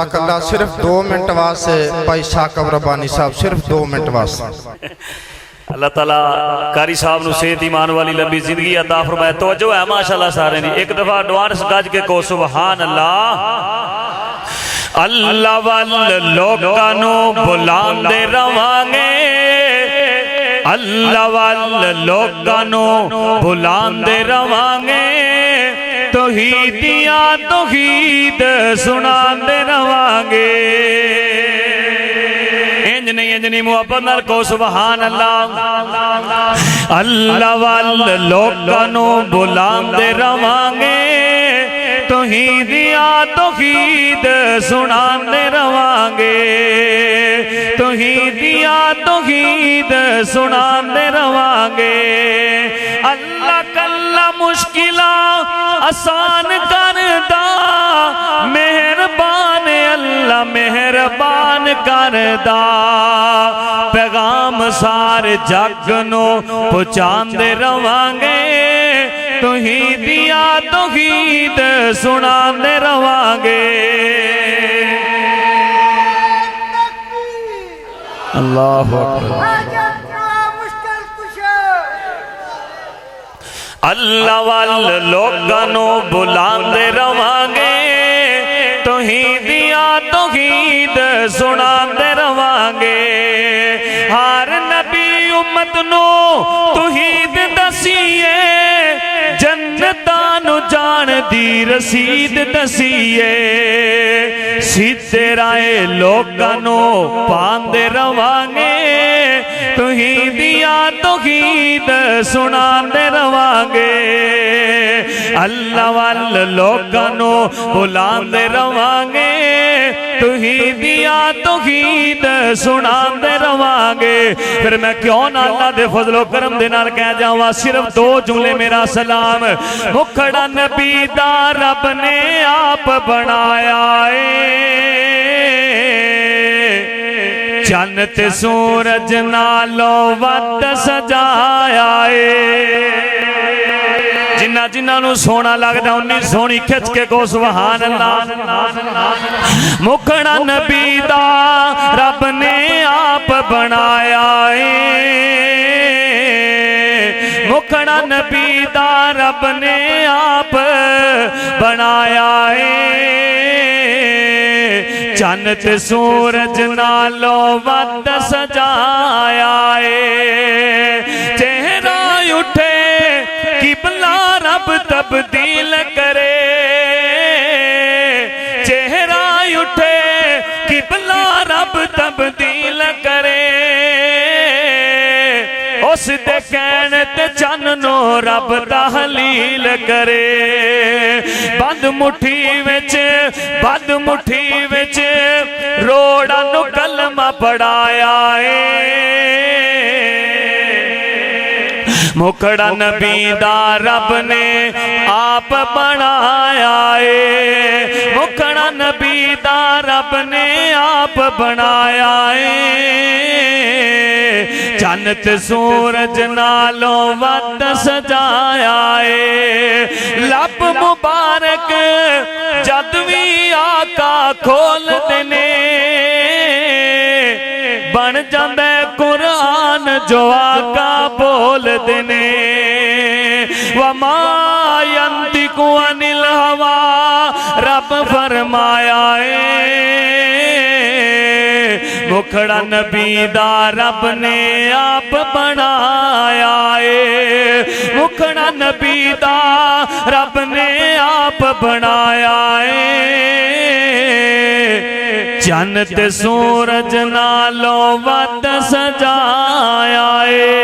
जज़ाकल्लाह। सिर्फ 2 मिनट वास्ते भाई साकब रब्बानी साहब, सिर्फ 2 मिनट वास्ते। अल्लाह ताला कारी साहब नूं सेहत ईमान वाली लंबी जिंदगी अता फरमाए। तवज्जो है माशाअल्लाह सारे दी। एक दफा एडवांस गज के को सुभान अल्लाह। अल्लाह वल लोकां नूं बुलांदे रवांगे, अल्लाह वल लोकां नूं बुलांदे रवांगे, तौहीदियां तौहीद सुनांदे रवांगे। इंजनी मुहब्बत नाल को सुभान अल्लाह। अल्लाह वल लोकां नूं बुलांदे रवांगे, तौहीदियां तौहीद सुनांदे रवांगे, तौहीदियां तौहीद सुनांदे रवांगे। अल्लाह कल्ला मुश्किलां आसान करदा, मेहरबान अल्लाह मेहरबान करदा। पैगाम सारे जग नूं पहुंचांदे रवांगे, तौहीदियां तौहीद सुनांदे रवांगे। अल्लाहु अकबर। अल्लाह वल लोकां नूं बुलांदे रवांगे, तौहीदियां तौहीद सुनांदे रवांगे। हर नबी उम्मत नूं तौहीद दसीए, जन्नतां नूं जाण दी रसीद दसीए। सीधे राह लोकां नूं पांदे रवांगे, तौहीदियां तौहीद सुनांदे रवांगे। अल्लाह वल लोकां नूं बुलांदे रवांगे, तौहीदियां तौहीद सुनांदे रवांगे। फिर मैं क्यों ना अल्लाह दे फजलो करम दे नाल कह जावां, सिर्फ 2 जुमले मेरा सलाम। मुखड़ा नबी दा रब ने आप बनाया है, चन्न ते सूरज नालों वध सजाया है। जिन्ना जिन्ना नूं सोना लगदा उन्नी सोहनी खिच के को सुभान अल्लाह। मुखड़ा नबी दा रब ने आप बनाया है, मुखड़ा नबी दा रब ने आप बनाया है। चन्न ते सूरज नालों वध सजाया है। चेहरा उठे किबला रब तब्दील करे, चेहरा उठे किबला रब तब्दील करे। उस दे कहने ते चन्न नो रब तहलील करे। बंद मुट्ठी विच रोड़ा नु कलमा पढ़ाया है। मुखड़ा नबी दा रब ने आप बनाया है, मुखड़ा नबी दा रब ने आप बनाया है। चन्न ते सूरज नालों वध सजाया है। लब मुबारक जद भी आका खोल देने, बन जांदा कुरान जो आका बोल देने। वमा यंतिकु अनिल हवा रब फरमाया है। मुखड़ा नबी दा रब ने आप बनाया है, मुखड़ा नबी दा रब ने आप बनाया है। चन्न ते सूरज नालों वध सजाया है।